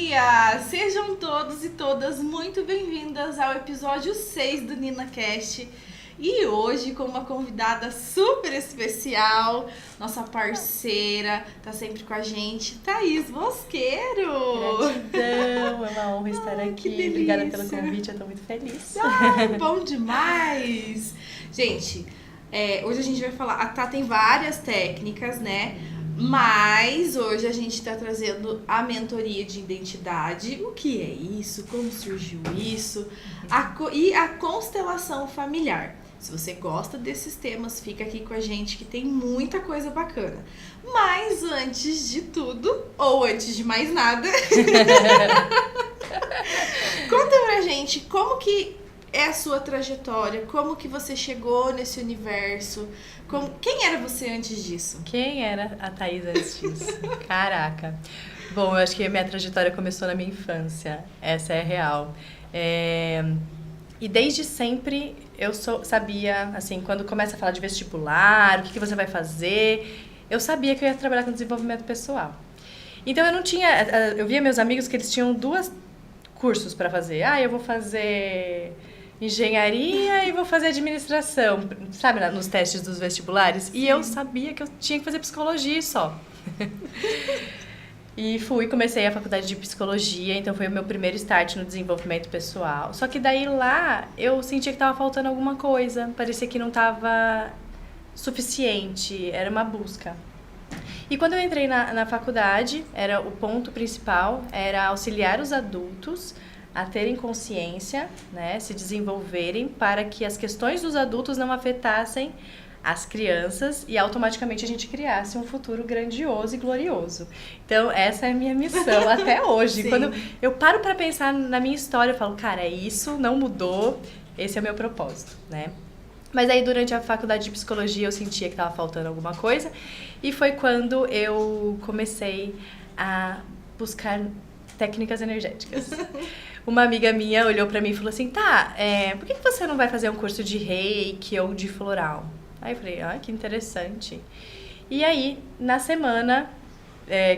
dia! Sejam todos e todas muito bem-vindas ao episódio 6 do NinaCast. E hoje com uma convidada super especial, nossa parceira, tá sempre com a gente, Thaís Mosqueiro. Gratidão, é uma honra estar aqui. Obrigada pelo convite, eu tô muito feliz. Bom demais! Gente, hoje a gente vai falar, a Tá tem várias técnicas, né? Mas hoje a gente está trazendo a mentoria de identidade, o que é isso, como surgiu isso, e a constelação familiar. Se você gosta desses temas, fica aqui com a gente que tem muita coisa bacana. Mas antes de tudo, ou antes de mais nada, conta pra gente como que é a sua trajetória, como que você chegou nesse universo, quem era você antes disso? Quem era a Thaís antes disso? Caraca! Bom, eu acho que a minha trajetória começou na minha infância, essa é a real. E desde sempre eu sabia, assim, quando começa a falar de vestibular, o que você vai fazer, eu sabia que eu ia trabalhar com desenvolvimento pessoal. Então eu via meus amigos que eles tinham dois cursos para fazer. Eu vou fazer engenharia e vou fazer administração, sabe, nos testes dos vestibulares. Sim. E eu sabia que eu tinha que fazer psicologia só. E comecei a faculdade de psicologia, então foi o meu primeiro start no desenvolvimento pessoal. Só que daí lá eu sentia que estava faltando alguma coisa, parecia que não estava suficiente, era uma busca. E quando eu entrei na faculdade, o ponto principal era auxiliar os adultos a terem consciência, né, se desenvolverem para que as questões dos adultos não afetassem as crianças e automaticamente a gente criasse um futuro grandioso e glorioso. Então, essa é a minha missão até hoje. Sim. Quando eu paro para pensar na minha história, eu falo, cara, isso não mudou, esse é o meu propósito, né? Mas aí, durante a faculdade de psicologia, eu sentia que estava faltando alguma coisa e foi quando eu comecei a buscar técnicas energéticas. Uma amiga minha olhou pra mim e falou assim, por que você não vai fazer um curso de reiki ou de floral? Aí eu falei, que interessante. E aí, na semana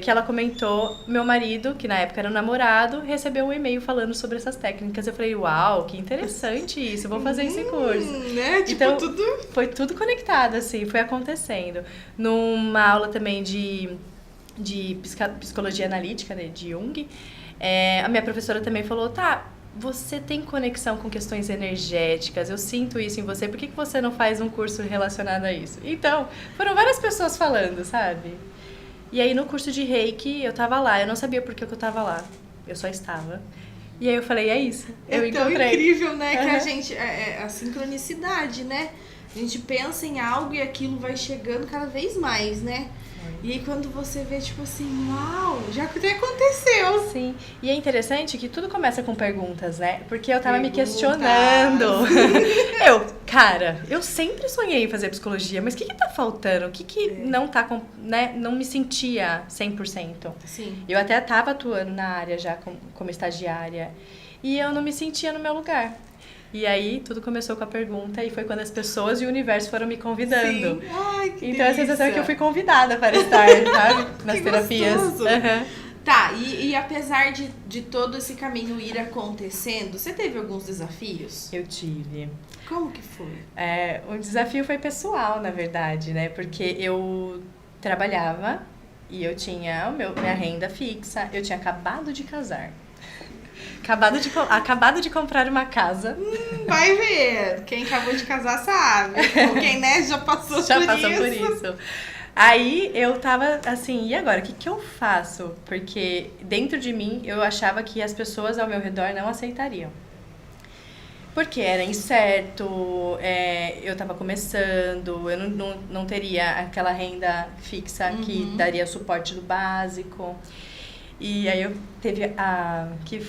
que ela comentou, meu marido, que na época era um namorado, recebeu um e-mail falando sobre essas técnicas. Eu falei, uau, que interessante isso, vou fazer esse curso. Né? Tipo, então, foi tudo conectado, assim, foi acontecendo. Numa aula também de psicologia analítica, né, de Jung, a minha professora também falou, você tem conexão com questões energéticas, eu sinto isso em você, por que você não faz um curso relacionado a isso? Então, foram várias pessoas falando, sabe? E aí no curso de Reiki eu tava lá, eu não sabia por que eu tava lá, eu só estava. E aí eu falei, é isso, eu encontrei. É tão incrível, né, que a gente, a sincronicidade, né? A gente pensa em algo e aquilo vai chegando cada vez mais, né? E aí quando você vê, tipo assim, uau, já até aconteceu. Sim, e é interessante que tudo começa com perguntas, né? Porque eu tava me questionando. Eu sempre sonhei em fazer psicologia, mas o que tá faltando? O que não tá, né? Não me sentia 100%. Sim. Eu até tava atuando na área já como estagiária e eu não me sentia no meu lugar. E aí, tudo começou com a pergunta e foi quando as pessoas e o universo foram me convidando. Sim. Ai, que então, delícia. A sensação é que eu fui convidada para estar, sabe? Nas terapias. Uhum. Tá, e apesar de todo esse caminho ir acontecendo, você teve alguns desafios? Eu tive. Como que foi? O desafio foi pessoal, na verdade, né? Porque eu trabalhava e eu tinha minha renda fixa, eu tinha acabado de casar. Acabado de comprar uma casa. Vai ver. Quem acabou de casar sabe. Ou quem, né, já passou por isso. Aí eu tava assim, e agora? O que eu faço? Porque dentro de mim eu achava que as pessoas ao meu redor não aceitariam. Porque era incerto, eu tava começando, eu não teria aquela renda fixa que daria suporte do básico. E aí eu teve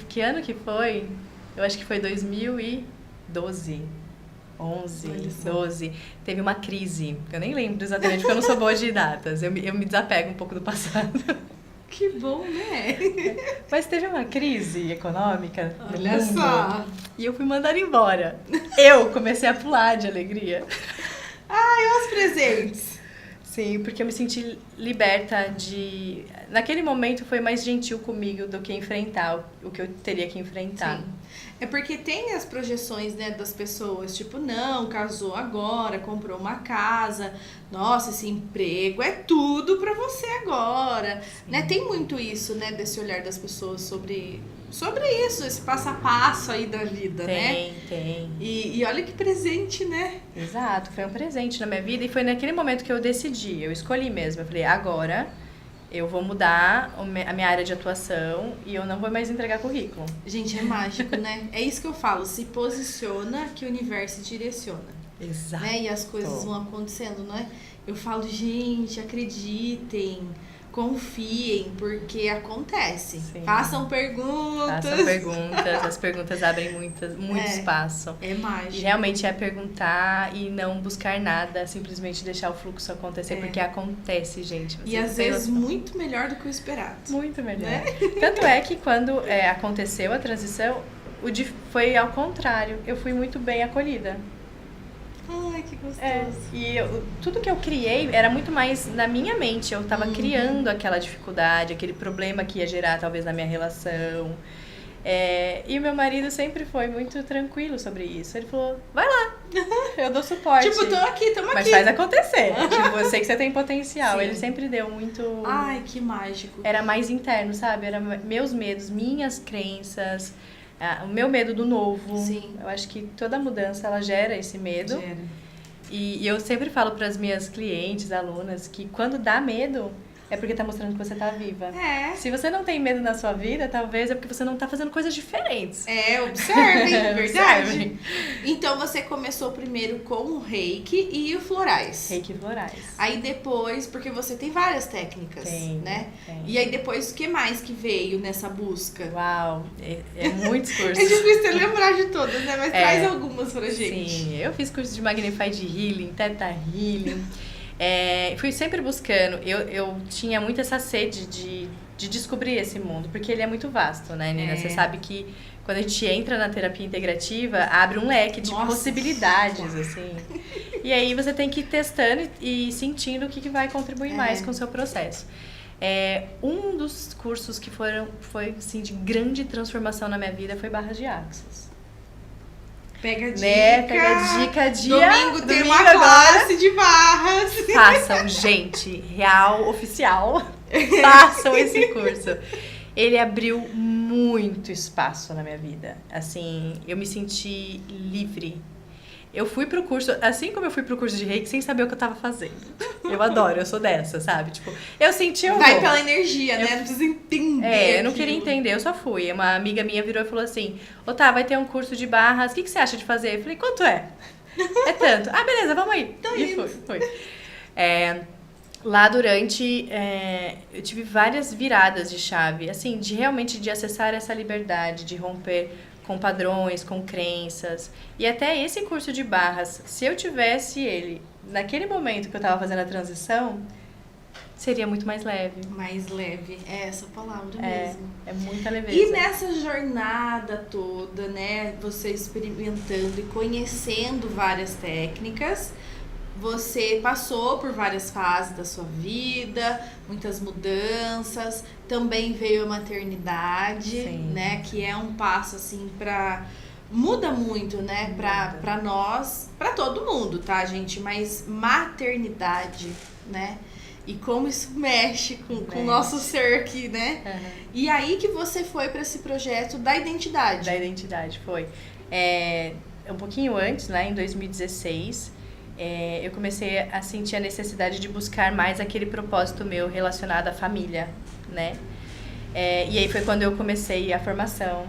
que ano que foi? Eu acho que foi 2012, 11, 12. Teve uma crise. Eu nem lembro exatamente, porque eu não sou boa de datas. Eu me desapego um pouco do passado. Que bom, né? Mas teve uma crise econômica no mundo. Olha só. E eu fui mandada embora. Eu comecei a pular de alegria. E os presentes? Sim, porque eu me senti liberta de... Naquele momento foi mais gentil comigo do que enfrentar o que eu teria que enfrentar. Sim. É porque tem as projeções, né, das pessoas, tipo, não, casou agora, comprou uma casa, nossa, esse emprego é tudo pra você agora, né? Tem muito isso, né, desse olhar das pessoas sobre isso, esse passo a passo aí da vida, né? Tem. E olha que presente, né? Exato, foi um presente na minha vida e foi naquele momento que eu decidi, eu escolhi mesmo, eu falei, agora eu vou mudar a minha área de atuação e eu não vou mais entregar currículo. Gente, é mágico, né? É isso que eu falo, se posiciona que o universo direciona. Exato. Né? E as coisas vão acontecendo, né? Eu falo, gente, acreditem, confiem, porque acontece. Sim. Façam perguntas. As perguntas abrem muito espaço. É mágico. E realmente é perguntar e não buscar nada, simplesmente deixar o fluxo acontecer, porque acontece, gente. E às vezes muito melhor do que o esperado. Muito melhor. Né? Tanto é que quando aconteceu a transição, foi ao contrário. Eu fui muito bem acolhida. Ai, que gostoso. E tudo que eu criei era muito mais na minha mente. Eu tava criando aquela dificuldade, aquele problema que ia gerar talvez na minha relação. E o meu marido sempre foi muito tranquilo sobre isso. Ele falou, vai lá, eu dou suporte. Tipo, tamo aqui. Mas faz acontecer. Tipo, eu sei que você tem potencial. Sim. Ele sempre deu muito... Ai, que mágico. Era mais interno, sabe? Era meus medos, minhas crenças... o meu medo do novo. Sim. Eu acho que toda mudança, ela gera esse medo. Gera. E eu sempre falo para as minhas clientes, alunas, que quando dá medo, é porque tá mostrando que você tá viva. Se você não tem medo na sua vida, talvez é porque você não tá fazendo coisas diferentes. Observem, verdade. Então você começou primeiro com o reiki e o florais. Reiki e florais. Aí depois, porque você tem várias técnicas, né? Tem. E aí depois, o que mais que veio nessa busca? Uau, é muitos cursos. É difícil você lembrar de todas, né? Mas traz algumas pra gente. Sim, eu fiz curso de Magnified Healing, Theta Healing. Fui sempre buscando, eu tinha muito essa sede de descobrir esse mundo, porque ele é muito vasto, né, Nina? Você sabe que quando a gente entra na terapia integrativa, abre um leque de possibilidades, assim. E aí você tem que ir testando e sentindo o que vai contribuir mais com o seu processo. Um dos cursos que foi assim, de grande transformação na minha vida foi Barra de Axis. Pega a dica. Pega a dica Domingo tem uma classe de barras. Façam, gente, real, oficial. Façam esse curso. Ele abriu muito espaço na minha vida. Assim, eu me senti livre. Eu fui pro curso, assim como eu fui pro curso de reiki, sem saber o que eu tava fazendo. Eu adoro, eu sou dessa, sabe? Tipo, eu senti o vai pela energia, né? Não precisa entender. Eu não queria entender, eu só fui. Uma amiga minha virou e falou assim, tá, vai ter um curso de barras, o que você acha de fazer? Eu falei, quanto é? É tanto. Ah, beleza, vamos aí. E fui. Lá durante, eu tive várias viradas de chave, assim, de acessar essa liberdade, de romper com padrões, com crenças. E até esse curso de barras, se eu tivesse ele naquele momento que eu tava fazendo a transição, seria muito mais leve. Mais leve, é essa palavra mesmo. É muita leveza. E nessa jornada toda, né, você experimentando e conhecendo várias técnicas, você passou por várias fases da sua vida, muitas mudanças, também veio a maternidade, né, que é um passo assim muda muito, né, pra nós, pra todo mundo, tá, gente, mas maternidade, né, e como isso mexe com o nosso ser aqui, né, e aí que você foi pra esse projeto da identidade. Da identidade, foi. Um pouquinho antes, né, em 2016, eu comecei a sentir a necessidade de buscar mais aquele propósito meu relacionado à família, né? E aí foi quando eu comecei a formação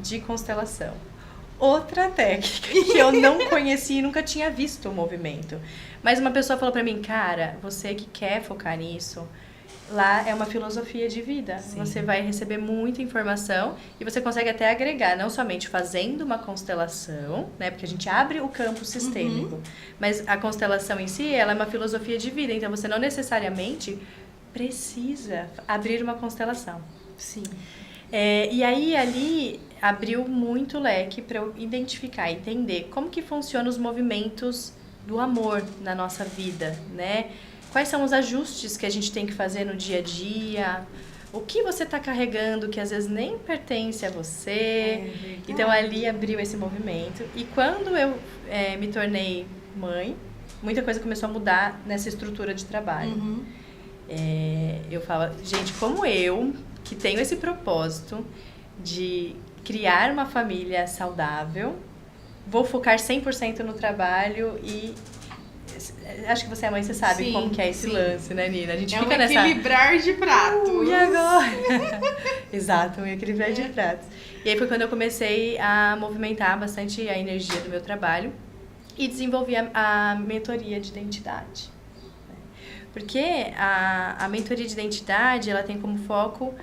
de constelação. Outra técnica que eu não conhecia e nunca tinha visto o movimento. Mas uma pessoa falou pra mim, cara, você que quer focar nisso, lá é uma filosofia de vida. Sim. Você vai receber muita informação e você consegue até agregar, não somente fazendo uma constelação, né? Porque a gente abre o campo sistêmico. Mas a constelação em si, ela é uma filosofia de vida. Então, você não necessariamente precisa abrir uma constelação. Sim. E aí, ali, abriu muito leque para eu identificar, entender como que funcionam os movimentos do amor na nossa vida, né? quais são os ajustes que a gente tem que fazer no dia a dia, o que você está carregando que às vezes nem pertence a você. Então ali abriu esse movimento. E quando eu me tornei mãe, muita coisa começou a mudar nessa estrutura de trabalho. Eu falo, gente, como eu, que tenho esse propósito de criar uma família saudável, vou focar 100% no trabalho e... Acho que você é mãe, você sabe como que é esse lance, né, Nina? A gente fica nessa... equilibrar de pratos. E agora? Exato, um equilibrar de pratos. E aí foi quando eu comecei a movimentar bastante a energia do meu trabalho e desenvolvi a mentoria de identidade. Porque a mentoria de identidade, ela tem como foco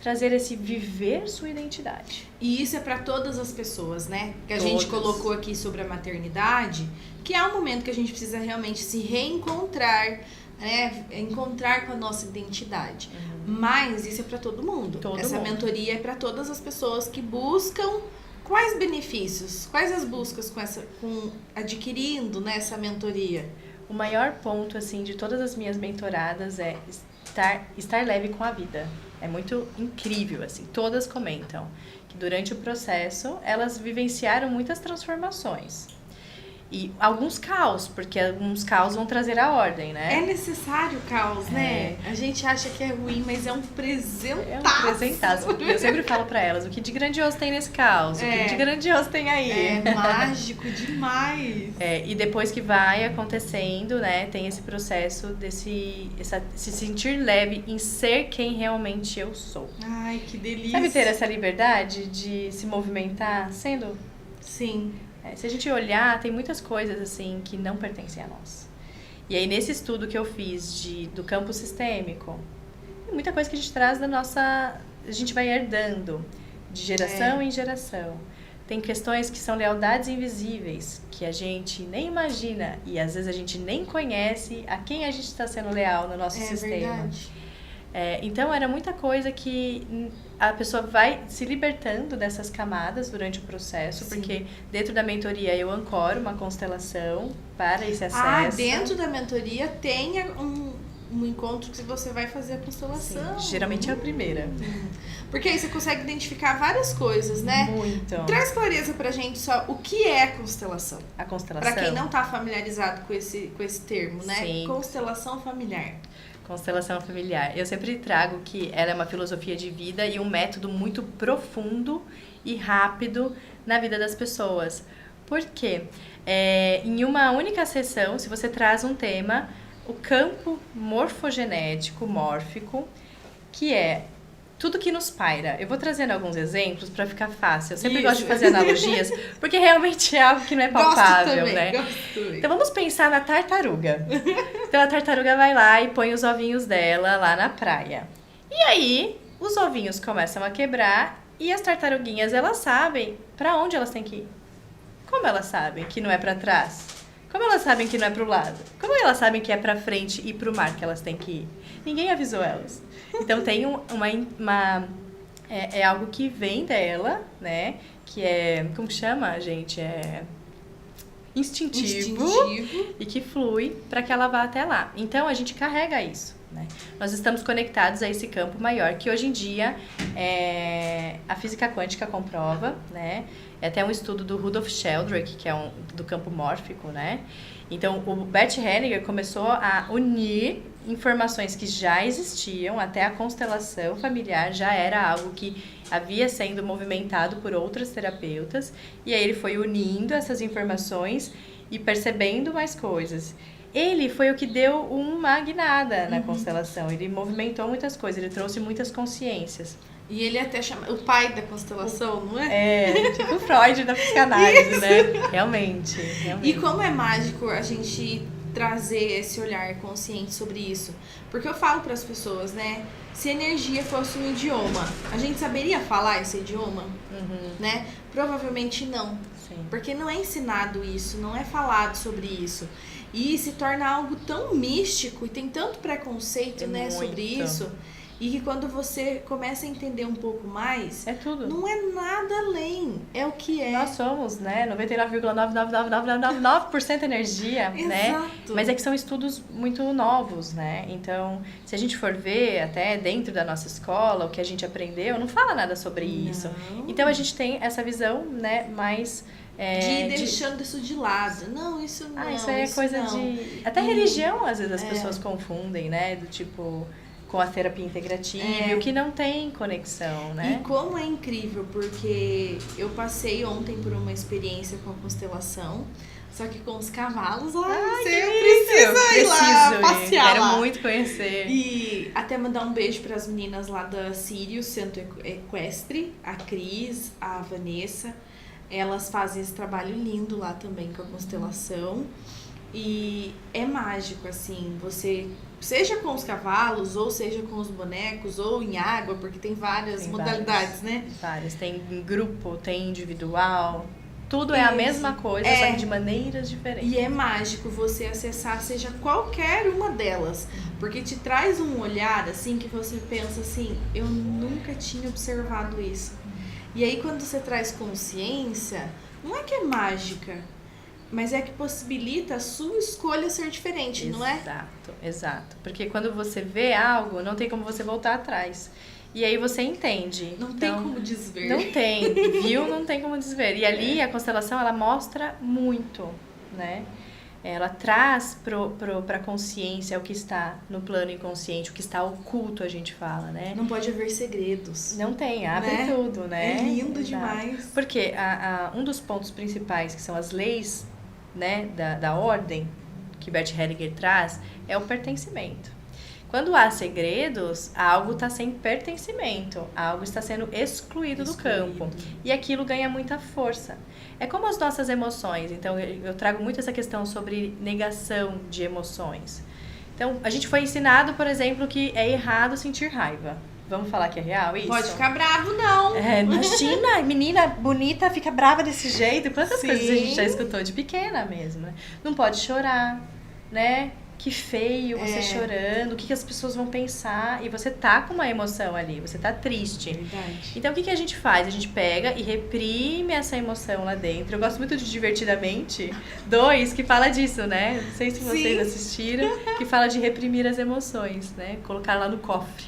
trazer esse viver sua identidade. E isso é para todas as pessoas, né? Que a gente colocou aqui sobre a maternidade, que é um momento que a gente precisa realmente se reencontrar, né? Encontrar com a nossa identidade. Mas isso é para todo mundo. Essa mentoria é para todas as pessoas que buscam quais benefícios, quais as buscas com adquirindo nessa mentoria. O maior ponto, assim, de todas as minhas mentoradas é estar leve com a vida. É muito incrível, assim. Todas comentam que durante o processo elas vivenciaram muitas transformações. E alguns caos, porque alguns caos vão trazer a ordem, né? É necessário o caos, né? A gente acha que é ruim, mas é um presentaço. É um presentaço. Eu sempre falo pra elas, o que de grandioso tem nesse caos? O que de grandioso tem aí? É mágico demais. E depois que vai acontecendo, né? Tem esse processo se sentir leve em ser quem realmente eu sou. Ai, que delícia. Sabe ter essa liberdade de se movimentar sendo... Sim. Se a gente olhar, tem muitas coisas assim que não pertencem a nós. E aí nesse estudo que eu fiz do campo sistêmico, tem muita coisa que a gente traz a gente vai herdando de geração em geração. Tem questões que são lealdades invisíveis, que a gente nem imagina e às vezes a gente nem conhece a quem a gente está sendo leal no nosso sistema. Verdade. Então era muita coisa que a pessoa vai se libertando dessas camadas durante o processo, porque dentro da mentoria eu ancoro uma constelação para esse acesso. Dentro da mentoria tem um encontro que você vai fazer a constelação. Sim, geralmente é a primeira. Porque aí você consegue identificar várias coisas, né? Muito. Traz clareza pra gente só o que é a constelação. A constelação. Pra quem não tá familiarizado com esse termo, né? Sim. Constelação familiar. Constelação familiar. Eu sempre trago que ela é uma filosofia de vida e um método muito profundo e rápido na vida das pessoas. Por quê? Em uma única sessão, se você traz um tema, o campo morfogenético, mórfico, que é tudo que nos paira. Eu vou trazendo alguns exemplos para ficar fácil. Eu sempre gosto de fazer analogias, porque realmente é algo que não é palpável, né? Gosto também. Então vamos pensar na tartaruga. Então a tartaruga vai lá e põe os ovinhos dela lá na praia. E aí os ovinhos começam a quebrar e as tartaruguinhas, elas sabem para onde elas têm que ir. Como elas sabem que não é para trás? Como elas sabem que não é pro lado? Como elas sabem que é pra frente e pro mar que elas têm que ir? Ninguém avisou elas. Então tem é algo que vem dela, né? Que é, como que chama, gente? É instintivo. E que flui para que ela vá até lá. Então a gente carrega isso, né? Nós estamos conectados a esse campo maior que hoje em dia a física quântica comprova, né? É até um estudo do Rudolf Sheldrake, que é do campo mórfico, né? Então, o Bert Hellinger começou a unir informações que já existiam, até a constelação familiar já era algo que havia sendo movimentado por outras terapeutas, e aí ele foi unindo essas informações e percebendo mais coisas. Ele foi o que deu uma guinada na constelação, ele movimentou muitas coisas, ele trouxe muitas consciências. E ele até chama o pai da constelação, não é? Tipo o Freud da psicanálise, né? Realmente. E como é mágico a gente trazer esse olhar consciente sobre isso. Porque eu falo para as pessoas, né? Se energia fosse um idioma, a gente saberia falar esse idioma? Né? Provavelmente não. Sim. Porque não é ensinado isso, não é falado sobre isso. E se torna algo tão místico e tem tanto preconceito, né, sobre isso. E que quando você começa a entender um pouco mais, É tudo. não é nada além, é o que é. Nós somos, né, 99,99999% energia, né? Exato. Mas é que são estudos muito novos, né? Então, se a gente for ver até dentro da nossa escola, o que a gente aprendeu, não fala nada sobre isso. Não. Então, a gente tem essa visão, né, mais... De ir deixando isso de lado. Não, isso não. isso aí é coisa não. de... Até religião, às vezes, as É. pessoas confundem, né? Do tipo, com a terapia integrativa, e o que não tem conexão, né? E como é incrível, porque eu passei ontem por uma experiência com a constelação, só que com os cavalos. Ai, você precisa ir lá passear Quero lá. muito conhecer. E até mandar um beijo para as meninas lá da Sirius Centro Equestre, a Cris, a Vanessa. Elas fazem esse trabalho lindo lá também com a constelação. E é mágico, assim, você, seja com os cavalos, ou seja com os bonecos, ou em água, porque tem várias modalidades, né? Várias. Tem em grupo, tem individual. Tudo é a Isso. mesma coisa, só que de maneiras diferentes. E é mágico você acessar, seja qualquer uma delas. Porque te traz um olhar, assim, que você pensa assim, eu nunca tinha observado isso. E aí, quando você traz consciência, não é que é mágica, mas é que possibilita a sua escolha ser diferente, não é? Exato. Porque quando você vê algo, não tem como você voltar atrás. E aí você entende. Não tem como desver. Não tem, viu? Não tem como desver. E ali a constelação, ela mostra muito, né? Ela traz pra consciência o que está no plano inconsciente, o que está oculto, a gente fala, né? Não pode haver segredos. Não tem, abre Né? tudo, né? É lindo Exato. demais. Porque um dos pontos principais, que são as leis, né, da ordem, que Bert Hellinger traz, é o pertencimento. Quando há segredos, algo está sem pertencimento, algo está sendo excluído do campo. E aquilo ganha muita força. É como as nossas emoções. Então, eu trago muito essa questão sobre negação de emoções. Então, a gente foi ensinado, por exemplo, que é errado sentir raiva. Vamos falar que é real isso? Pode ficar bravo, não. Imagina, menina bonita fica brava desse jeito. Quantas Sim. coisas a gente já escutou de pequena mesmo, né? Não pode chorar, né? Que feio você chorando, o que as pessoas vão pensar. E você tá com uma emoção ali, você tá triste. Verdade. Então, o que a gente faz? A gente pega e reprime essa emoção lá dentro. Eu gosto muito de Divertidamente 2, que fala disso, né? Não sei se vocês assistiram, que fala de reprimir as emoções, né? Colocar lá no cofre.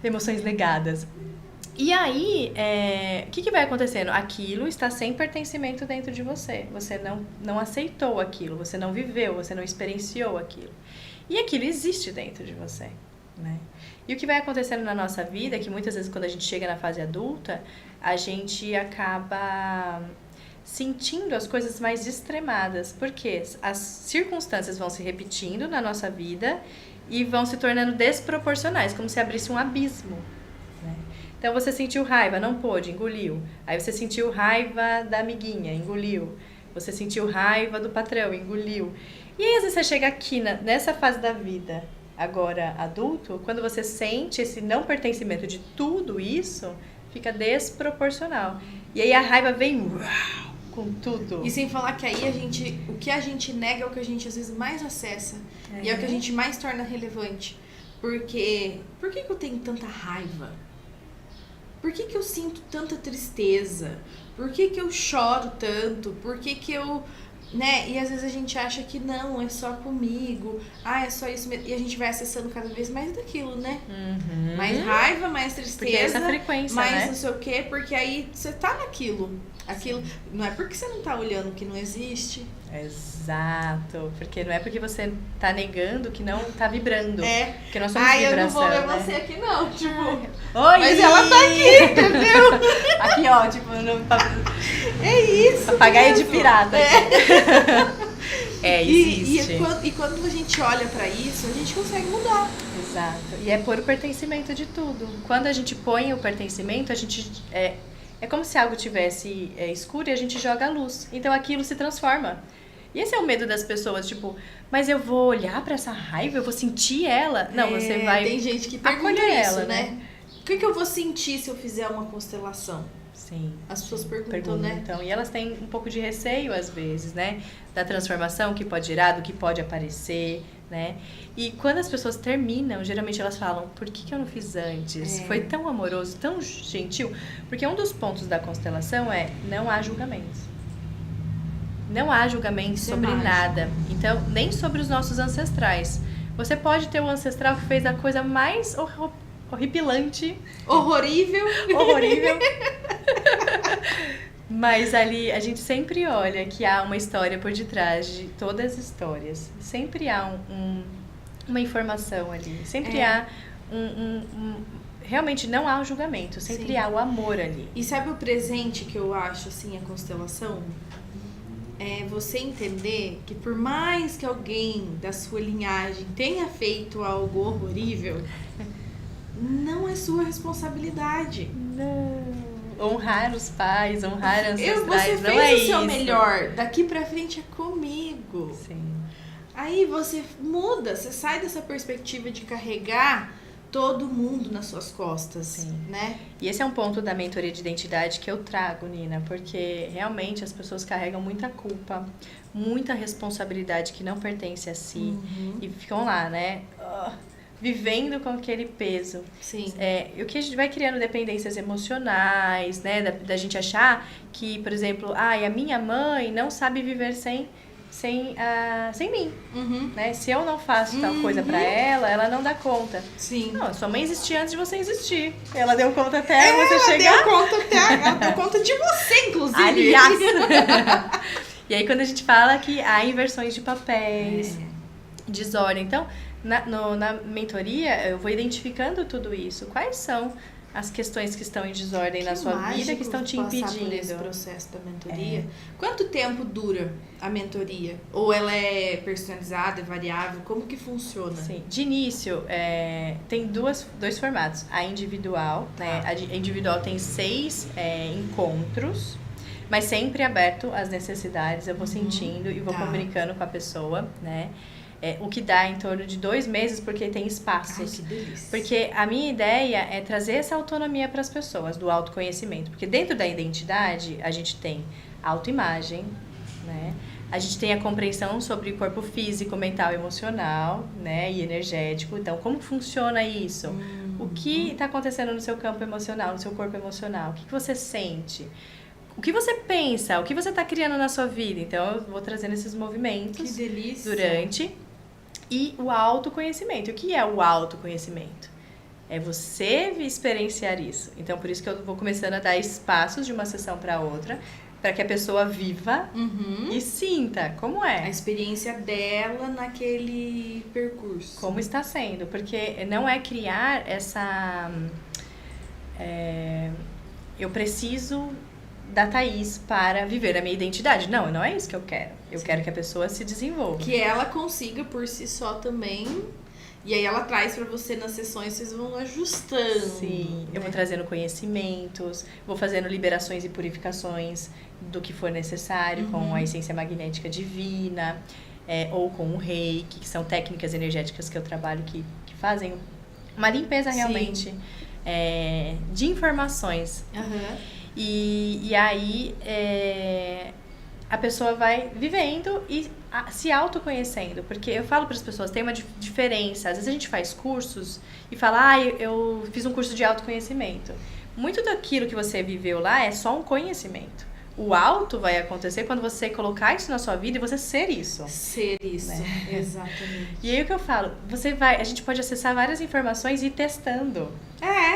Emoções negadas. E aí, o que vai acontecendo? Aquilo está sem pertencimento dentro de você. Você não aceitou aquilo, você não viveu, você não experienciou aquilo. E aquilo existe dentro de você, né? E o que vai acontecendo na nossa vida é que muitas vezes quando a gente chega na fase adulta, a gente acaba sentindo as coisas mais extremadas, porque as circunstâncias vão se repetindo na nossa vida e vão se tornando desproporcionais, como se abrisse um abismo, né? Então você sentiu raiva, não pôde, engoliu. Aí você sentiu raiva da amiguinha, engoliu. Você sentiu raiva do patrão, engoliu. E aí às vezes você chega aqui nessa fase da vida, agora adulto, quando você sente esse não pertencimento de tudo isso, fica desproporcional. E aí a raiva vem com tudo. E sem falar que aí o que a gente nega é o que a gente às vezes mais acessa. E é o que a gente mais torna relevante. Porque, por que eu tenho tanta raiva? Por que eu sinto tanta tristeza? Por que eu choro tanto? Por que eu... né? E às vezes a gente acha que não, é só comigo. É só isso mesmo. E a gente vai acessando cada vez mais daquilo, né? Uhum. Mais raiva, mais tristeza. Porque essa frequência, mais né? não sei o quê. Porque aí você tá naquilo. Aquilo. Não é porque você não tá olhando que não existe. Exato. Porque não é porque você tá negando que não tá vibrando. Porque nós somos eu não vibração, vou ver né? você aqui não. Tipo... Oi! Mas ela tá aqui, entendeu? Aqui, ó, tipo, É isso. papagaio de mesmo. pirata. Existe. E quando a gente olha pra isso, a gente consegue mudar. Exato. E é pôr o pertencimento de tudo. Quando a gente põe o pertencimento, a gente... É como se algo tivesse escuro e a gente joga a luz. Então aquilo se transforma. E esse é o medo das pessoas, tipo, mas eu vou olhar pra essa raiva, eu vou sentir ela? Não, você vai Tem gente que pergunta acolher isso, ela, né? O que eu vou sentir se eu fizer uma constelação? Sim. As pessoas perguntam, né? E elas têm um pouco de receio, às vezes, né? Da transformação que pode gerar, do que pode aparecer, né? E quando as pessoas terminam, geralmente elas falam, por que eu não fiz antes? Foi tão amoroso, tão gentil. Porque um dos pontos da constelação é, não há julgamentos. Não há julgamentos sobre nada. Então, nem sobre os nossos ancestrais. Você pode ter um ancestral que fez a coisa mais horripilante. Horrorível. Mas ali a gente sempre olha que há uma história por detrás de todas as histórias. Sempre há uma informação ali. Sempre há realmente não há um julgamento. Sempre há o amor ali. E sabe o presente que eu acho, assim, a constelação? É você entender que por mais que alguém da sua linhagem tenha feito algo horrível, não é sua responsabilidade. Não. Honrar os pais, honrar ancestrais, você não é fez o isso. seu melhor, daqui pra frente é comigo. Sim. Aí você muda, você sai dessa perspectiva de carregar todo mundo nas suas costas, Sim. né? E esse é um ponto da mentoria de identidade que eu trago, Nina, porque realmente as pessoas carregam muita culpa, muita responsabilidade que não pertence a si e ficam lá, né? Vivendo com aquele peso. Sim. O que a gente vai criando dependências emocionais, né? Da gente achar que, por exemplo, a minha mãe não sabe viver sem mim, né? Se eu não faço tal coisa pra ela, ela não dá conta. Sim. Não, sua mãe existia antes de você existir. Ela deu conta até você chegar. Ela deu conta de você, inclusive. Aliás. E aí quando a gente fala que há inversões de papéis, desordem. Então, na mentoria, eu vou identificando tudo isso. Quais são as questões que estão em desordem na sua vida, que estão te impedindo? Por esse processo da mentoria. Quanto tempo dura a mentoria? Ou ela é personalizada, é variável? Como que funciona? Sim. De início, tem dois formatos. A individual, né? A individual tem 6 encontros, mas sempre aberto às necessidades. Eu vou sentindo e vou comunicando com a pessoa, né? O que dá em torno de 2 meses, porque tem espaços. Ai, que delícia. Porque a minha ideia é trazer essa autonomia para as pessoas, do autoconhecimento. Porque dentro da identidade, a gente tem autoimagem, né? A gente tem a compreensão sobre o corpo físico, mental, emocional, né? E energético. Então, como funciona isso? O que está acontecendo no seu campo emocional, no seu corpo emocional? O que você sente? O que você pensa? O que você está criando na sua vida? Então, eu vou trazendo esses movimentos. Que delícia. Durante. E o autoconhecimento. O que é o autoconhecimento? É você experienciar isso. Então, por isso que eu vou começando a dar espaços de uma sessão para outra, para que a pessoa viva e sinta como é. A experiência dela naquele percurso. Como está sendo. Porque não é criar essa... eu preciso da Thaís para viver a minha identidade. Não é isso que eu quero. Eu quero que a pessoa se desenvolva. Que ela consiga por si só também. E aí ela traz para você nas sessões, vocês vão ajustando. Sim, eu vou trazendo conhecimentos, vou fazendo liberações e purificações do que for necessário com a essência magnética divina, ou com o reiki, que são técnicas energéticas que eu trabalho que fazem uma limpeza realmente de informações. E aí a pessoa vai vivendo e se autoconhecendo, porque eu falo para as pessoas, tem uma diferença, às vezes a gente faz cursos e fala, eu fiz um curso de autoconhecimento. Muito daquilo que você viveu lá é só um conhecimento. O auto vai acontecer quando você colocar isso na sua vida e você ser isso. Ser isso, né? Exatamente. E aí o que eu falo, a gente pode acessar várias informações e ir testando.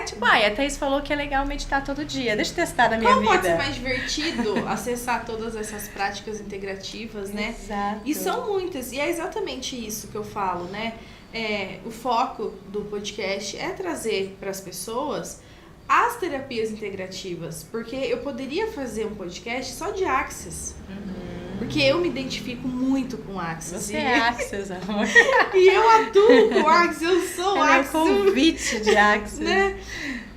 Tipo, a Thaís falou que é legal meditar todo dia, deixa eu testar na minha vida. Como pode ser mais divertido acessar todas essas práticas integrativas, né? Exato. E são muitas, e é exatamente isso que eu falo, né? O foco do podcast é trazer para as pessoas as terapias integrativas, porque eu poderia fazer um podcast só de Axis, porque eu me identifico muito com Axis. Você é Axis, amor. E eu atuo com Axis, eu sou Axis. É o convite de Axis. Né?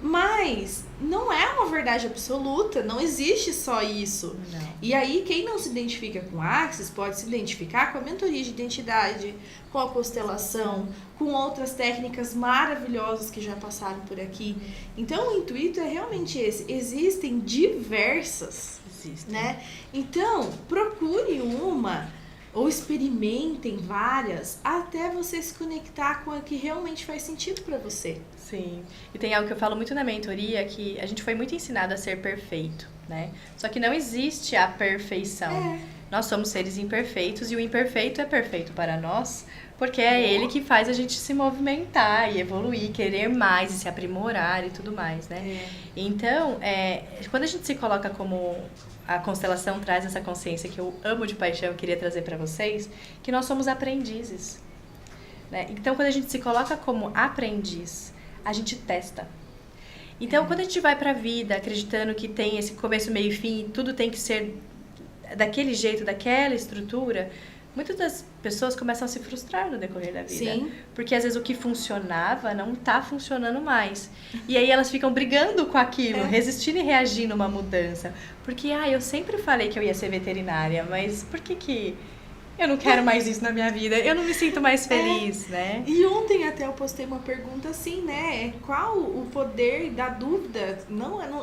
Mas não é uma verdade absoluta, não existe só isso. Não. E aí, quem não se identifica com Axis pode se identificar com a mentoria de identidade, com a constelação, com outras técnicas maravilhosas que já passaram por aqui. Então, o intuito é realmente esse. Existem diversas, né? Então, procure uma ou experimentem várias até você se conectar com a que realmente faz sentido pra você. Sim. E tem algo que eu falo muito na mentoria, que a gente foi muito ensinado a ser perfeito, né? Só que não existe a perfeição. Nós somos seres imperfeitos e o imperfeito é perfeito para nós, porque é ele que faz a gente se movimentar e evoluir, querer mais e se aprimorar e tudo mais, né? Então, quando a gente se coloca como... A constelação traz essa consciência que eu amo de paixão, eu queria trazer para vocês, que nós somos aprendizes, né? Então, quando a gente se coloca como aprendiz, a gente testa. Então, quando a gente vai pra vida acreditando que tem esse começo, meio e fim, e tudo tem que ser daquele jeito, daquela estrutura, muitas das pessoas começam a se frustrar no decorrer da vida. Sim. Porque às vezes o que funcionava não tá funcionando mais. E aí elas ficam brigando com aquilo, resistindo e reagindo a uma mudança. Porque, eu sempre falei que eu ia ser veterinária, mas por que eu não quero mais isso na minha vida? Eu não me sinto mais feliz, né? E ontem até eu postei uma pergunta assim, né? Qual o poder da dúvida?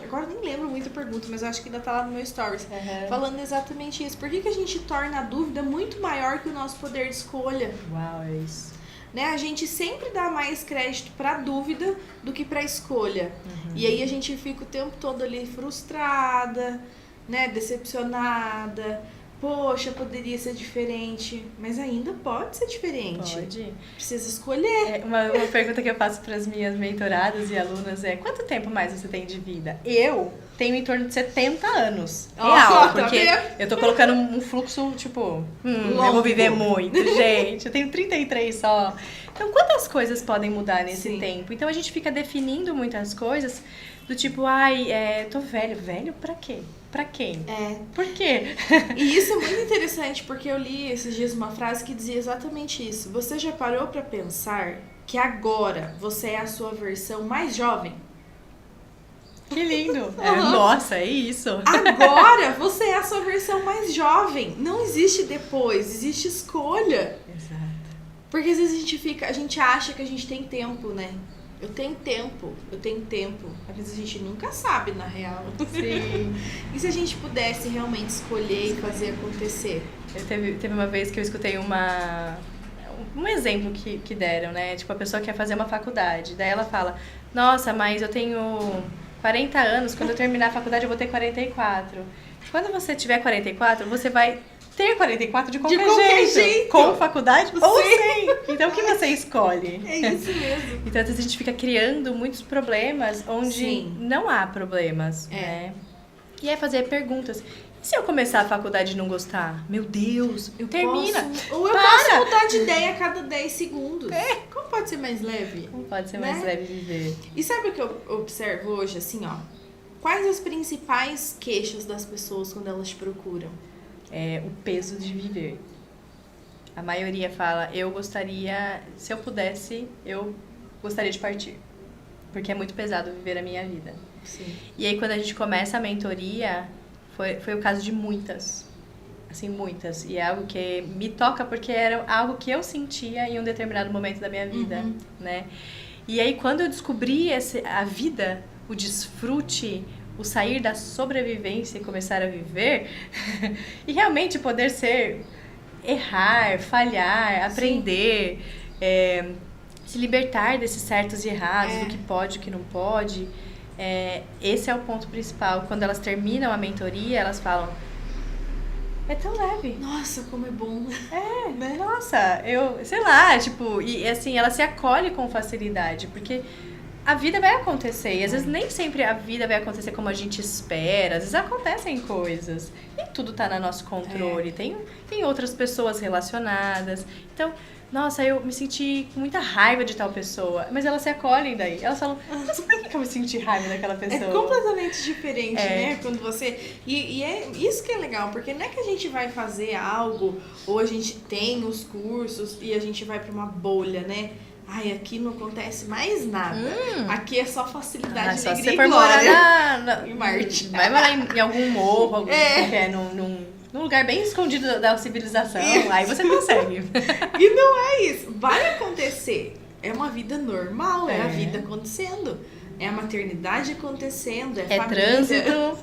Agora eu nem lembro muito a pergunta, mas eu acho que ainda tá lá no meu stories. Falando exatamente isso. Por que a gente torna a dúvida muito maior que o nosso poder de escolha? Uau, é isso. Né? A gente sempre dá mais crédito pra dúvida do que pra escolha. E aí a gente fica o tempo todo ali frustrada, né? Decepcionada. Poxa, poderia ser diferente, mas ainda pode ser diferente. Pode. Precisa escolher. Uma pergunta que eu faço para as minhas mentoradas e alunas é: quanto tempo mais você tem de vida? Eu tenho em torno de 70 anos. Real, porque eu tô colocando um fluxo, tipo, eu vou viver muito, gente. Eu tenho 33 só. Então, quantas coisas podem mudar nesse tempo? Então, a gente fica definindo muitas coisas do tipo, tô velho. Velho pra quê? Pra quem? Por quê? E isso é muito interessante, porque eu li esses dias uma frase que dizia exatamente isso. Você já parou pra pensar que agora você é a sua versão mais jovem? Que lindo! Nossa, é isso! Agora você é a sua versão mais jovem. Não existe depois, existe escolha. Exato. Porque às vezes a gente acha que a gente tem tempo, né? Eu tenho tempo. Às vezes a gente nunca sabe, na real. Sim. E se a gente pudesse realmente escolher e fazer acontecer? Teve uma vez que eu escutei um exemplo que deram, né? Tipo, a pessoa quer fazer uma faculdade. Daí ela fala, nossa, mas eu tenho 40 anos, quando eu terminar a faculdade eu vou ter 44. Quando você tiver 44, você vai ter 44 de qualquer jeito. Com faculdade ou sem. Então, o que você escolhe? É isso mesmo. Então, às vezes a gente fica criando muitos problemas onde não há problemas, né? E é fazer perguntas. E se eu começar a faculdade e não gostar? Meu Deus, termina. Ou eu posso mudar de ideia a cada 10 segundos. Como pode ser mais leve? Como pode ser mais leve viver? E sabe o que eu observo hoje, assim, ó? Quais as principais queixas das pessoas quando elas te procuram? O peso de viver. A maioria fala, se eu pudesse, eu gostaria de partir. Porque é muito pesado viver a minha vida. Sim. E aí, quando a gente começa a mentoria, foi o caso de muitas. Assim, muitas. E é algo que me toca porque era algo que eu sentia em um determinado momento da minha vida, né? E aí, quando eu descobri a vida, o desfrute, o sair da sobrevivência e começar a viver, e realmente poder errar, falhar, aprender, se libertar desses certos e errados, do que pode, o que não pode. Esse é o ponto principal. Quando elas terminam a mentoria, elas falam, é tão leve. Nossa, como é bom. Né? Nossa, sei lá, tipo, e assim, ela se acolhe com facilidade, porque a vida vai acontecer, e às vezes nem sempre a vida vai acontecer como a gente espera, às vezes acontecem coisas, nem tudo tá no nosso controle, tem outras pessoas relacionadas, então, nossa, eu me senti com muita raiva de tal pessoa, mas elas se acolhem daí, elas falam, mas por que eu me senti raiva daquela pessoa? É completamente diferente, né, quando você, e é isso que é legal, porque não é que a gente vai fazer algo, ou a gente tem os cursos e a gente vai pra uma bolha, né? Aqui não acontece mais nada. Aqui é só facilidade, só alegria você for e glória. morar em Marte. Vai morar em algum morro, num lugar bem escondido da civilização. Aí você consegue. E não é isso. Vai acontecer. É uma vida normal, é a vida acontecendo. é a maternidade acontecendo, É família. trânsito.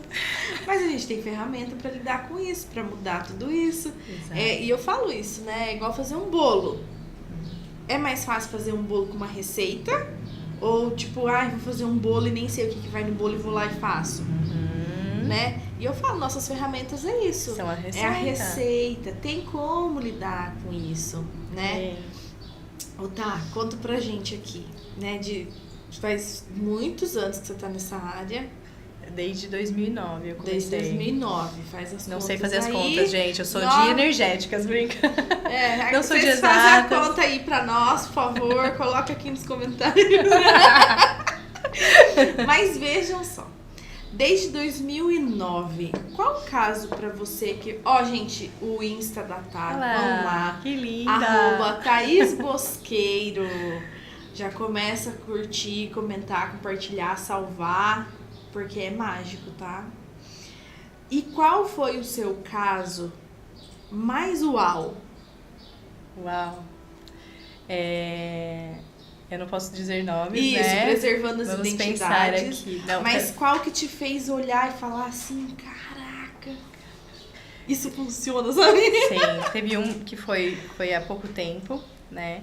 Mas a gente tem ferramenta pra lidar com isso, pra mudar tudo isso. Exato. E eu falo isso, né? É igual fazer um bolo. É mais fácil fazer um bolo com uma receita? Ou tipo, vou fazer um bolo e nem sei o que vai no bolo e vou lá e faço, né? E eu falo, nossas ferramentas é isso. São a receita. É a receita. Tem como lidar com isso, né? Ô, tá, conta pra gente aqui, né? Faz muitos anos que você tá nessa área. Desde 2009 eu comecei. Desde 2009, faz as Não contas sei fazer as aí. contas, gente. Eu sou de energéticas, brinca. Não sou de vocês fazem a exatas. conta aí pra nós, por favor. Coloca aqui nos comentários. Mas vejam só. Desde 2009, qual o caso pra você que... gente, o Insta da Tati, vamos lá. Que linda. @Thaís Bosqueiro. Já começa a curtir, comentar, compartilhar, salvar, porque é mágico, tá? E qual foi o seu caso mais uau? Uau. Eu não posso dizer nomes, Isso, né? preservando as Vamos identidades. pensar aqui. Não, mas qual que te fez olhar e falar assim, caraca, isso funciona, sabe? Sim, teve um que foi há pouco tempo, né?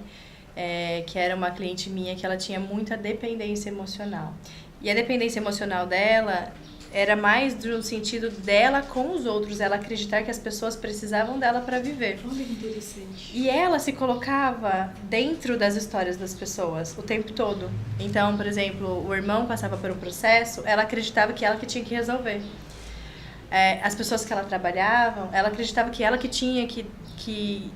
Que era uma cliente minha que ela tinha muita dependência emocional. E a dependência emocional dela era mais do sentido dela com os outros, ela acreditar que as pessoas precisavam dela para viver. Olha que interessante. E ela se colocava dentro das histórias das pessoas o tempo todo. Então, por exemplo, o irmão passava por um processo, ela acreditava que ela que tinha que resolver. As pessoas que ela trabalhava, ela acreditava que ela que tinha que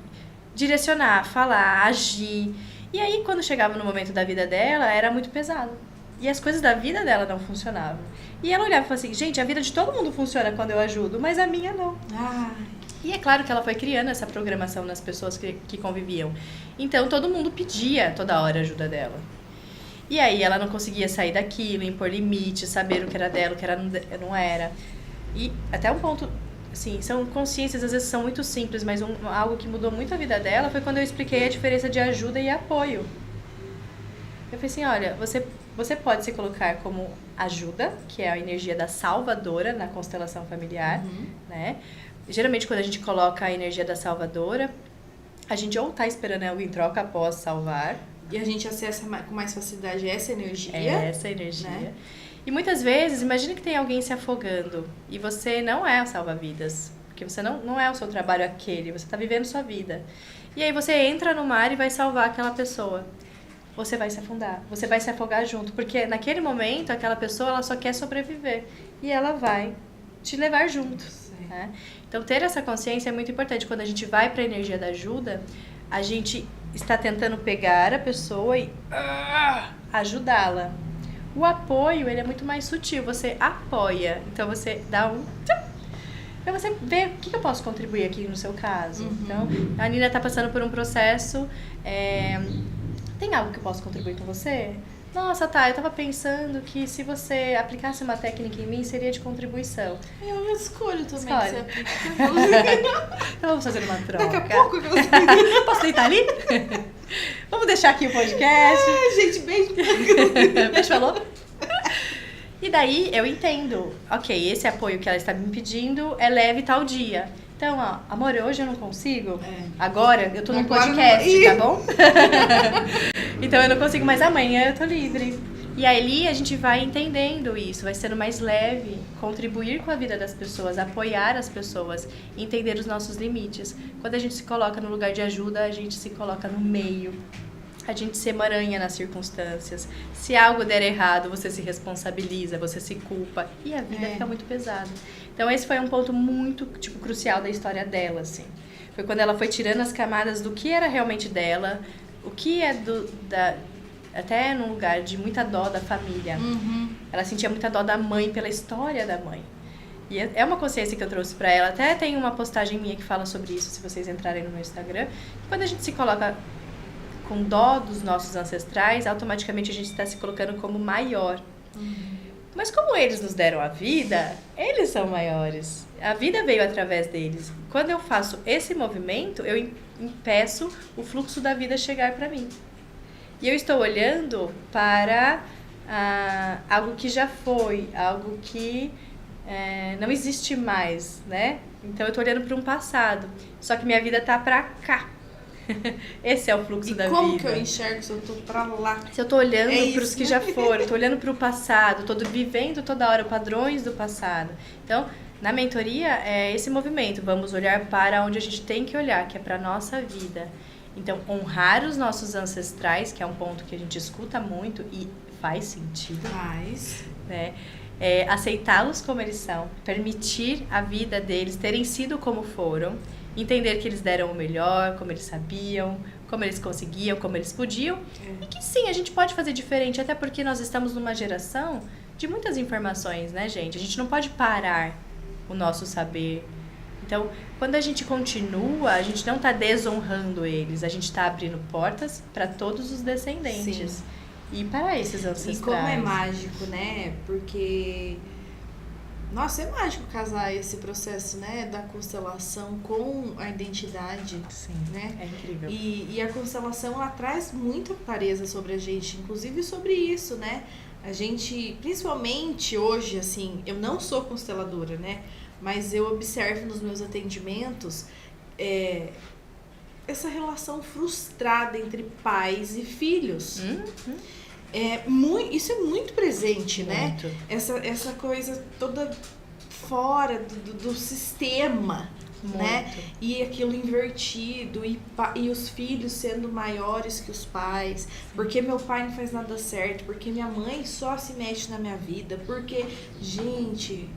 direcionar, falar, agir. E aí, quando chegava no momento da vida dela, era muito pesado. E as coisas da vida dela não funcionavam. E ela olhava e falava assim, gente, a vida de todo mundo funciona quando eu ajudo, mas a minha não. E é claro que ela foi criando essa programação nas pessoas que conviviam. Então, todo mundo pedia toda hora a ajuda dela. E aí, ela não conseguia sair daquilo, impor limites, saber o que era dela, o que não era. E até um ponto... Assim, são consciências, às vezes são muito simples, mas algo que mudou muito a vida dela foi quando eu expliquei a diferença de ajuda e apoio. Eu falei assim, olha, você pode se colocar como ajuda, que é a energia da salvadora na constelação familiar, né? Geralmente, quando a gente coloca a energia da salvadora, a gente ou tá esperando algo em troca após salvar. E a gente acessa com mais facilidade essa energia. Essa energia. Né? E muitas vezes, imagina que tem alguém se afogando e você não é o salva-vidas, porque você não é o seu trabalho aquele, você está vivendo sua vida. E aí você entra no mar e vai salvar aquela pessoa. Você vai se afundar, você vai se afogar junto, porque naquele momento aquela pessoa ela só quer sobreviver e ela vai te levar junto. Né? Então ter essa consciência é muito importante. Quando a gente vai para a energia da ajuda, a gente está tentando pegar a pessoa e ajudá-la. O apoio, ele é muito mais sutil, você apoia, então você dá pra você ver o que eu posso contribuir aqui no seu caso. Então, a Nina tá passando por um processo, tem algo que eu posso contribuir com você? Nossa, tá, eu tava pensando que se você aplicasse uma técnica em mim, seria de contribuição. Eu escolho também Escolhe. que você aplica. Então vamos fazer uma troca. Daqui a pouco Posso deitar ali? Vamos deixar aqui o podcast. gente, beijo. Beijo, falou? E daí eu entendo, ok, esse apoio que ela está me pedindo é leve tal dia. Então, ó, amor, hoje eu não consigo. Agora eu tô no Agora podcast, não... tá bom? Então eu não consigo, mas amanhã eu tô livre. E aí a gente vai entendendo isso, vai sendo mais leve, contribuir com a vida das pessoas, apoiar as pessoas, entender os nossos limites. Quando a gente se coloca no lugar de ajuda, a gente se coloca no meio. A gente se emaranha nas circunstâncias. Se algo der errado, você se responsabiliza, você se culpa e a vida fica muito pesada. Então esse foi um ponto muito, crucial da história dela, assim. Foi quando ela foi tirando as camadas do que era realmente dela, o que é até num lugar de muita dó da família. Ela sentia muita dó da mãe pela história da mãe. E é uma consciência que eu trouxe pra ela. Até tem uma postagem minha que fala sobre isso, se vocês entrarem no meu Instagram. Quando a gente se coloca com dó dos nossos ancestrais, automaticamente a gente está se colocando como maior. Mas como eles nos deram a vida, eles são maiores. A vida veio através deles. Quando eu faço esse movimento, eu impeço o fluxo da vida chegar para mim. E eu estou olhando para algo que já foi, algo que não existe mais, né? Então eu tô olhando para um passado, só que minha vida tá para cá. Esse é o fluxo da vida. E como que eu enxergo se eu tô pra lá? Se eu tô olhando para os que já foram, tô olhando para o passado, tô vivendo toda hora padrões do passado. Então, na mentoria é esse movimento, vamos olhar para onde a gente tem que olhar, que é para nossa vida. Então, honrar os nossos ancestrais, que é um ponto que a gente escuta muito e faz sentido. Faz. Né? Aceitá-los como eles são, permitir a vida deles terem sido como foram, entender que eles deram o melhor, como eles sabiam, como eles conseguiam, como eles podiam, e que sim, a gente pode fazer diferente, até porque nós estamos numa geração de muitas informações, né, gente? A gente não pode parar o nosso saber. Então, quando a gente continua, a gente não está desonrando eles, a gente está abrindo portas para todos os descendentes. Sim. E para esses ancestrais. E como é mágico, né? Porque... Nossa, é mágico casar esse processo, né? Da constelação com a identidade. Sim, né? É incrível. E a constelação, ela traz muita clareza sobre a gente, inclusive sobre isso, né? A gente, principalmente hoje, assim, eu não sou consteladora, né? Mas eu observo nos meus atendimentos essa relação frustrada entre pais e filhos. Isso é muito presente, Muito. né? Essa coisa toda fora do sistema, Muito. né? E aquilo invertido, e os filhos sendo maiores que os pais, porque meu pai não faz nada certo, porque minha mãe só se mexe na minha vida, porque, gente,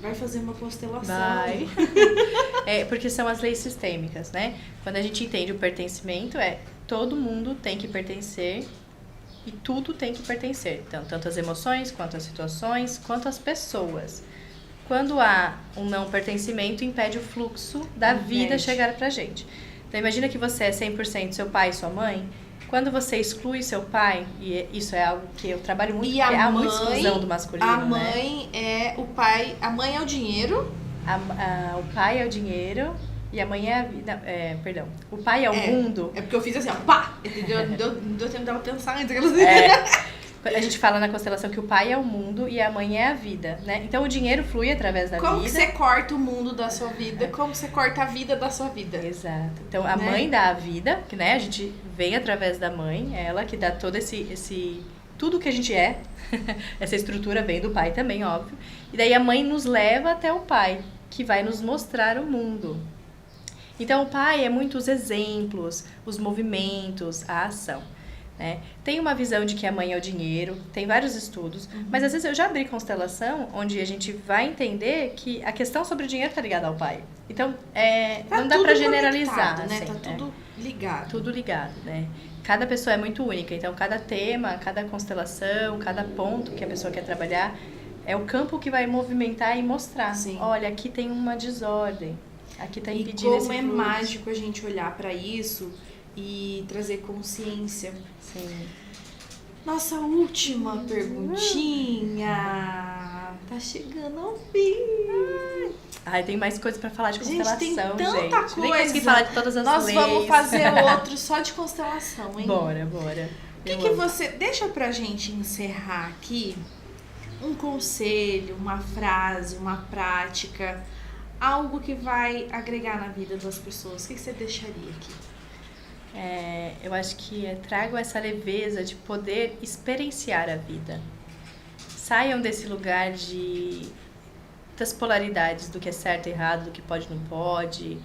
vai fazer uma constelação. Vai. Porque são as leis sistêmicas, né? Quando a gente entende o pertencimento, todo mundo tem que pertencer e tudo tem que pertencer. Então, tanto as emoções, quanto as situações, quanto as pessoas. Quando há um não pertencimento, impede o fluxo da vida chegar pra gente. Então, imagina que você é 100% seu pai e sua mãe. Quando você exclui seu pai, e isso é algo que eu trabalho muito, porque há muita exclusão do masculino, a mãe o pai, a mãe é o dinheiro. O pai é o dinheiro e a mãe é a vida. Perdão. O pai é o mundo. É porque eu fiz assim, ó, pá! Deu tempo dela pensar antes. A gente fala na constelação que o pai é o mundo e a mãe é a vida, né? Então o dinheiro flui através da vida. Como que você corta o mundo da sua vida? Como você corta a vida da sua vida? Exato. Então a mãe dá a vida, que, né, a gente vem através da mãe, ela que dá todo esse tudo que a gente é. Essa estrutura vem do pai também, óbvio. E daí a mãe nos leva até o pai, que vai nos mostrar o mundo. Então o pai é muito os exemplos, os movimentos, a ação. Né? Tem uma visão de que a mãe é o dinheiro, tem vários estudos, mas às vezes eu já abri constelação onde a gente vai entender que a questão sobre o dinheiro está ligada ao pai. Então, não dá para generalizar. Né? Assim, tá tudo ligado. Tudo ligado, né? Cada pessoa é muito única, então cada tema, cada constelação, cada ponto que a pessoa quer trabalhar é o campo que vai movimentar e mostrar. Sim. Olha, aqui tem uma desordem, aqui está impedindo esse fluxo. E como é mágico a gente olhar para isso e trazer consciência. Sim. Nossa última perguntinha. Tá chegando ao fim. Tem mais coisas pra falar de constelação, gente. Tem tanta coisa. Nem consegui falar de todas as Nós leis. vamos fazer outro só de constelação, hein? Bora. Que você... Deixa pra gente encerrar aqui um conselho, uma frase, uma prática, algo que vai agregar na vida das pessoas. O que você deixaria aqui? Eu acho que trago essa leveza de poder experienciar a vida. Saiam desse lugar das polaridades, do que é certo e errado, do que pode e não pode,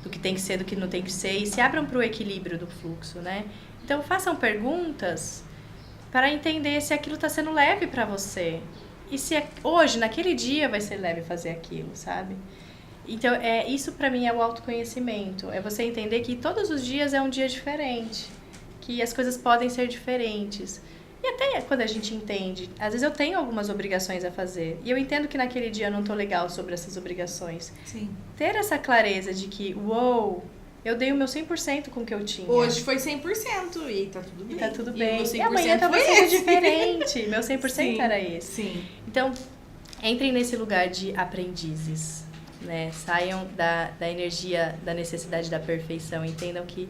do que tem que ser, do que não tem que ser, e se abram para o equilíbrio do fluxo, né? Então façam perguntas para entender se aquilo está sendo leve para você. E se hoje, naquele dia, vai ser leve fazer aquilo, sabe? Então, isso para mim é o autoconhecimento. É você entender que todos os dias é um dia diferente. Que as coisas podem ser diferentes. E até quando a gente entende, às vezes eu tenho algumas obrigações a fazer. E eu entendo que naquele dia eu não tô legal sobre essas obrigações. Sim. Ter essa clareza de que, eu dei o meu 100% com o que eu tinha. Hoje foi 100% e tá tudo bem. E tá tudo bem. E amanhã talvez seja diferente. Meu 100% Sim. era esse. Sim. Então, entrem nesse lugar de aprendizes. Né? Saiam da energia da necessidade da perfeição, entendam que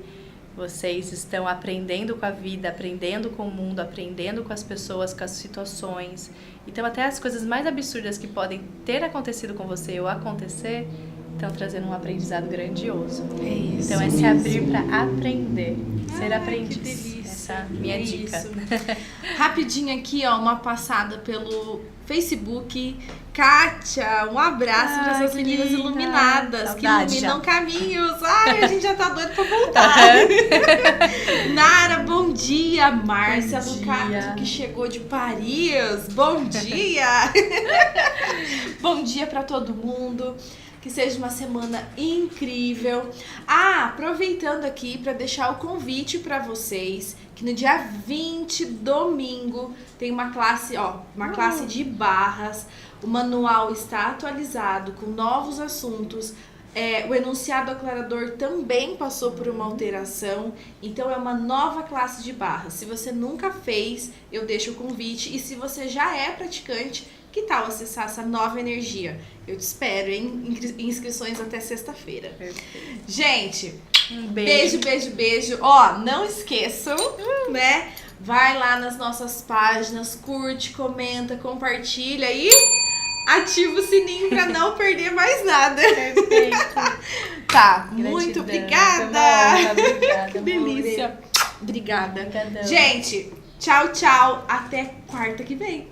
Vocês estão aprendendo com a vida, aprendendo com o mundo, aprendendo com as pessoas, com as situações. Então, até as coisas mais absurdas que podem ter acontecido com você ou acontecer, estão trazendo um aprendizado grandioso. É isso. Então, é se abrir para aprender, ser Ai, aprendiz. que delícia. Essa é a minha dica. Isso. Rapidinho aqui, ó, uma passada pelo Facebook. Kátia, um abraço para essas meninas linda. iluminadas, Saudade que iluminam já. caminhos. Ai, a gente já tá doido pra voltar. Nara, bom dia. Márcia Bom Lucato, dia. que chegou de Paris. Bom dia. Bom dia para todo mundo. Que seja uma semana incrível. Aproveitando aqui para deixar o convite para vocês, que no dia 20, domingo, tem uma classe, classe de barras. O manual está atualizado com novos assuntos. O enunciado aclarador também passou por uma alteração, então é uma nova classe de barras. Se você nunca fez, eu deixo o convite. E se você já é praticante, que tal acessar essa nova energia? Eu te espero, hein? Inscrições até sexta-feira. Perfeito. Gente, Um beijo, beijo, beijo. Ó, não esqueçam, né? Vai lá nas nossas páginas, curte, comenta, compartilha e ativa o sininho pra não perder mais nada. Perfeito. Tá, Gratidão. muito Foi obrigada. uma honra, obrigada. Que delícia. Obrigada. Obrigadão. Gente, tchau, tchau. Até quarta que vem.